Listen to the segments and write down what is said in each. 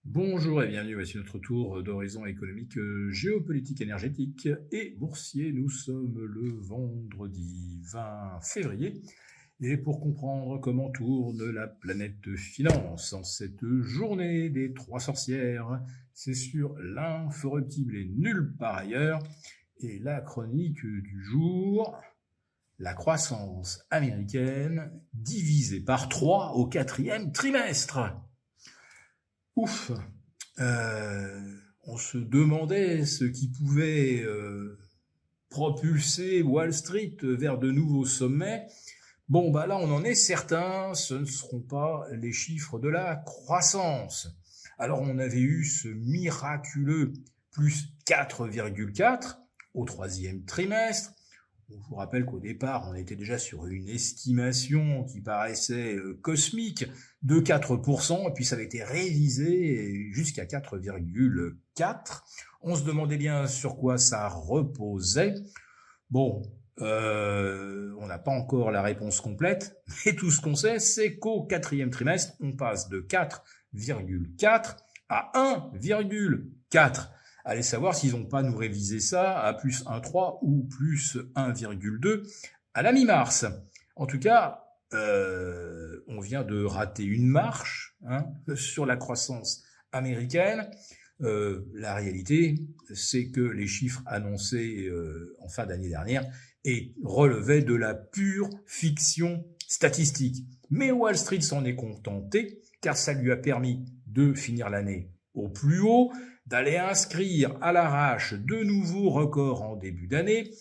Bonjour et bienvenue, voici notre tour d'horizon économique, géopolitique, énergétique et boursier. Nous sommes le vendredi 20 février et pour comprendre comment tourne la planète finance en cette journée des trois sorcières, c'est sur l'incorruptible et nulle part ailleurs. Et la chronique du jour, la croissance américaine divisée par 3 au quatrième trimestre. Ouf. On se demandait ce qui pouvait propulser Wall Street vers de nouveaux sommets. Bon, bah là, on en est certain, ce ne seront pas les chiffres de la croissance. Alors, on avait eu ce miraculeux plus 4,4 au troisième trimestre. On vous rappelle qu'au départ, on était déjà sur une estimation qui paraissait cosmique de 4%, et puis ça avait été révisé jusqu'à 4,4. On se demandait bien sur quoi ça reposait. Bon, on n'a pas encore la réponse complète, mais tout ce qu'on sait, c'est qu'au quatrième trimestre, on passe de 4,4 à 1,4. Allez savoir s'ils n'ont pas nous révisé ça à plus 1,3 ou plus 1,2 à la mi-mars. En tout cas, on vient de rater une marche sur la croissance américaine. La réalité, c'est que les chiffres annoncés en fin d'année dernière relevaient de la pure fiction statistique. Mais Wall Street s'en est contenté, car ça lui a permis de finir l'année au plus haut, d'aller inscrire à l'arrache de nouveaux records en début d'année,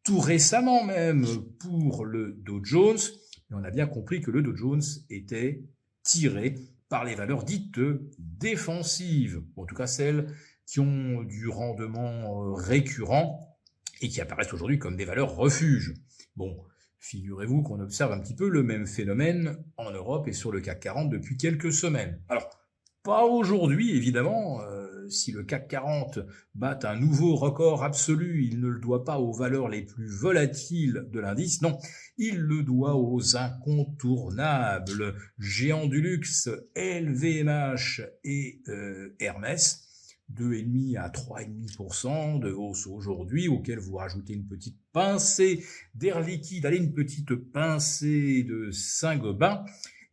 tout récemment même pour le Dow Jones. Et on a bien compris que le Dow Jones était tiré par les valeurs dites défensives, en tout cas celles qui ont du rendement récurrent et qui apparaissent aujourd'hui comme des valeurs refuges. Bon, figurez-vous qu'on observe un petit peu le même phénomène en Europe et sur le CAC 40 depuis quelques semaines. Alors, pas aujourd'hui, évidemment. Si le CAC 40 bat un nouveau record absolu, il ne le doit pas aux valeurs les plus volatiles de l'indice, non, il le doit aux incontournables géants du luxe, LVMH et Hermès, 2,5 à 3,5% de hausse aujourd'hui, auquel vous rajoutez une petite pincée d'air liquide, allez, une petite pincée de Saint-Gobain.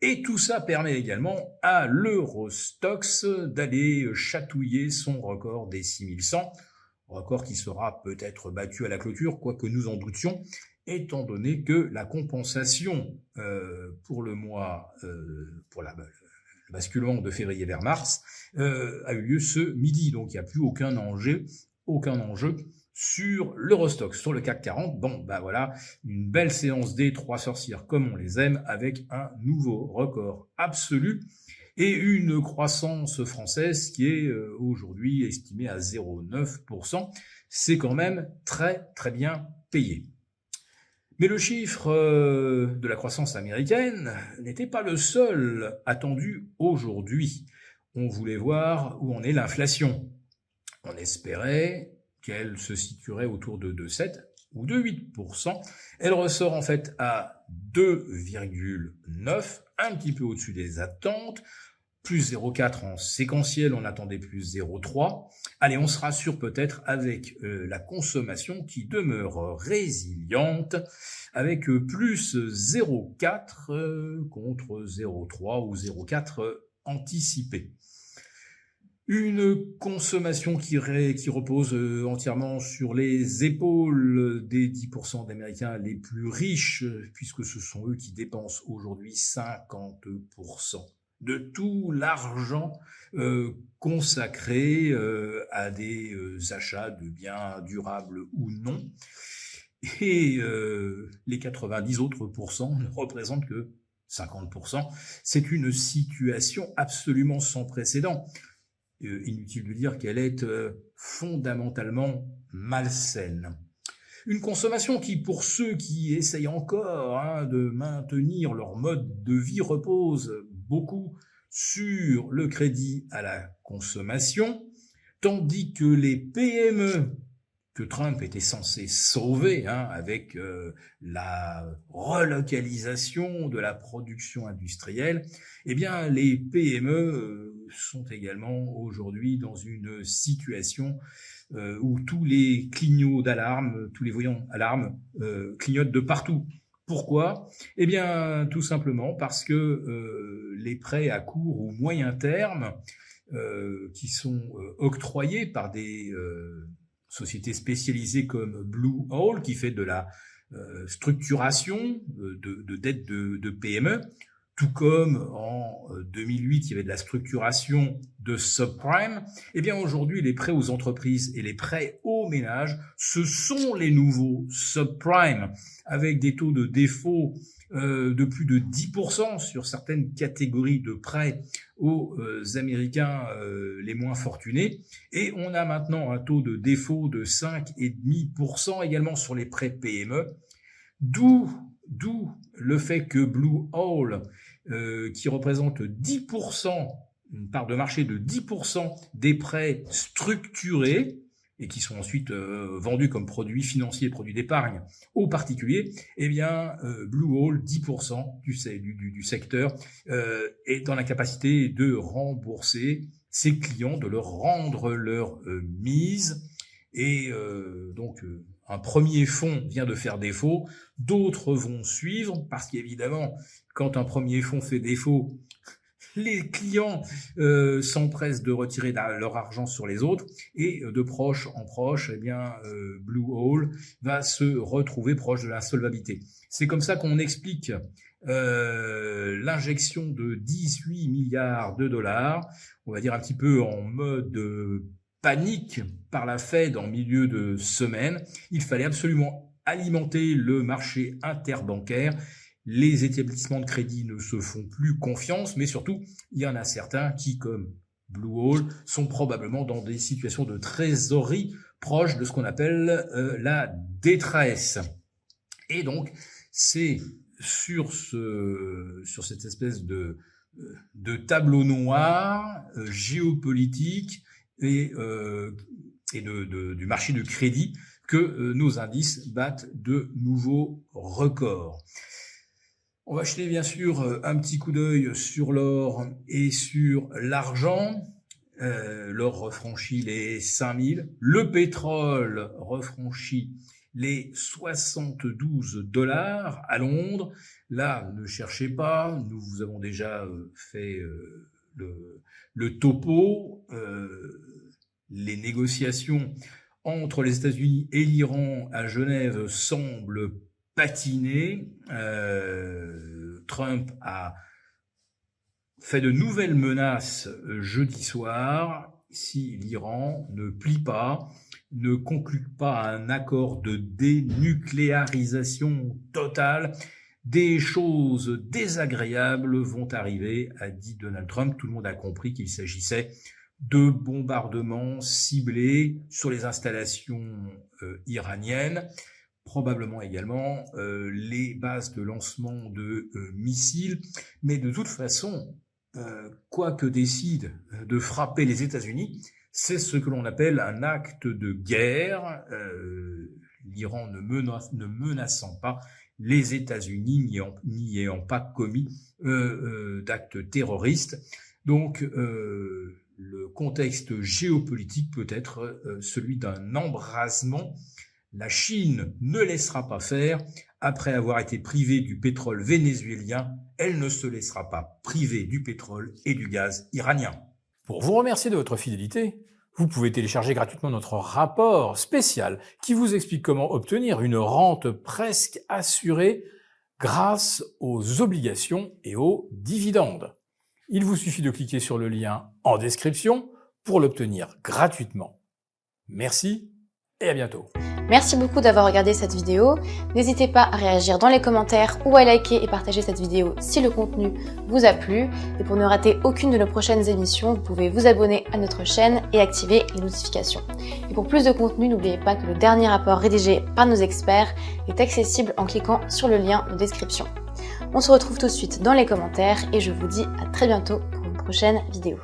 Et tout ça permet également à l'Eurostoxx d'aller chatouiller son record des 6100, record qui sera peut-être battu à la clôture, quoique nous en doutions, étant donné que la compensation pour le mois, pour le basculement de février vers mars, a eu lieu ce midi. Donc il n'y a plus aucun enjeu sur l'Eurostoxx. Sur le CAC 40, bon, bah voilà, une belle séance des trois sorcières comme on les aime, avec un nouveau record absolu et une croissance française qui est aujourd'hui estimée à 0,9%. C'est quand même très très bien payé. Mais le chiffre de la croissance américaine n'était pas le seul attendu aujourd'hui. On voulait voir où en est l'inflation. On espérait qu'elle se situerait autour de 2,7 ou de 8%. Elle ressort en fait à 2,9, un petit peu au-dessus des attentes, plus 0,4 en séquentiel, on attendait plus 0,3. Allez, on se rassure peut-être avec la consommation qui demeure résiliente, avec plus 0,4 contre 0,3 ou 0,4 anticipé. Une consommation qui repose entièrement sur les épaules des 10% d'Américains les plus riches, puisque ce sont eux qui dépensent aujourd'hui 50% de tout l'argent consacré à des achats de biens durables ou non. Et les 90 autres pourcents ne représentent que 50%. C'est une situation absolument sans précédent. Inutile de dire qu'elle est fondamentalement malsaine. Une consommation qui, pour ceux qui essayent encore de maintenir leur mode de vie, repose beaucoup sur le crédit à la consommation, tandis que les PME que Trump était censé sauver avec la relocalisation de la production industrielle, eh bien les PME sont également aujourd'hui dans une situation où tous les clignots d'alarme, tous les voyants alarme clignotent de partout. Pourquoi? Eh bien, tout simplement parce que les prêts à court ou moyen terme qui sont octroyés par des sociétés spécialisées comme Blue Owl, qui fait de la structuration de dettes de PME, tout comme en 2008, il y avait de la structuration de subprime. Eh bien, aujourd'hui, les prêts aux entreprises et les prêts aux ménages, ce sont les nouveaux subprime, avec des taux de défaut de plus de 10% sur certaines catégories de prêts aux Américains les moins fortunés. Et on a maintenant un taux de défaut de 5,5% également sur les prêts PME. D'où le fait que Blue Owl, qui représente 10%, une part de marché de 10% des prêts structurés, et qui sont ensuite vendus comme produits financiers, produits d'épargne aux particuliers, eh bien, Blue Owl, 10% du secteur, est dans la capacité de rembourser ses clients, de leur rendre leur mise, et donc un premier fonds vient de faire défaut, d'autres vont suivre, parce qu'évidemment, quand un premier fonds fait défaut, les clients s'empressent de retirer leur argent sur les autres, et de proche en proche, eh bien, Blue Owl va se retrouver proche de la solvabilité. C'est comme ça qu'on explique l'injection de 18 milliards de dollars, on va dire un petit peu en mode panique par la Fed en milieu de semaine. Il fallait absolument alimenter le marché interbancaire. Les établissements de crédit ne se font plus confiance, mais surtout, il y en a certains qui, comme Blue Owl, sont probablement dans des situations de trésorerie proches de ce qu'on appelle la détresse. Et donc, c'est sur cette espèce de tableau noir géopolitique et du marché du crédit que nos indices battent de nouveaux records. On va jeter bien sûr un petit coup d'œil sur l'or et sur l'argent. L'or refranchit les 5000, le pétrole refranchit les 72 $ à Londres. Là, ne cherchez pas, nous vous avons déjà fait le topo. Les négociations entre les États-Unis et l'Iran à Genève semblent patiner. Trump a fait de nouvelles menaces jeudi soir. Si l'Iran ne plie pas, ne conclut pas un accord de dénucléarisation totale, des choses désagréables vont arriver, a dit Donald Trump. Tout le monde a compris qu'il s'agissait de bombardements ciblés sur les installations iraniennes, probablement également les bases de lancement de missiles. Mais de toute façon, quoi que décide de frapper les États-Unis, c'est ce que l'on appelle un acte de guerre, l'Iran ne menaçant pas les États-Unis n'y ayant pas commis d'actes terroristes. Donc, le contexte géopolitique peut être celui d'un embrasement. La Chine ne laissera pas faire. Après avoir été privée du pétrole vénézuélien, elle ne se laissera pas priver du pétrole et du gaz iranien. Pour vous remercier de votre fidélité, vous pouvez télécharger gratuitement notre rapport spécial qui vous explique comment obtenir une rente presque assurée grâce aux obligations et aux dividendes. Il vous suffit de cliquer sur le lien en description pour l'obtenir gratuitement. Merci et à bientôt. Merci beaucoup d'avoir regardé cette vidéo. N'hésitez pas à réagir dans les commentaires ou à liker et partager cette vidéo si le contenu vous a plu. Et pour ne rater aucune de nos prochaines émissions, vous pouvez vous abonner à notre chaîne et activer les notifications. Et pour plus de contenu, n'oubliez pas que le dernier rapport rédigé par nos experts est accessible en cliquant sur le lien de description. On se retrouve tout de suite dans les commentaires et je vous dis à très bientôt pour une prochaine vidéo.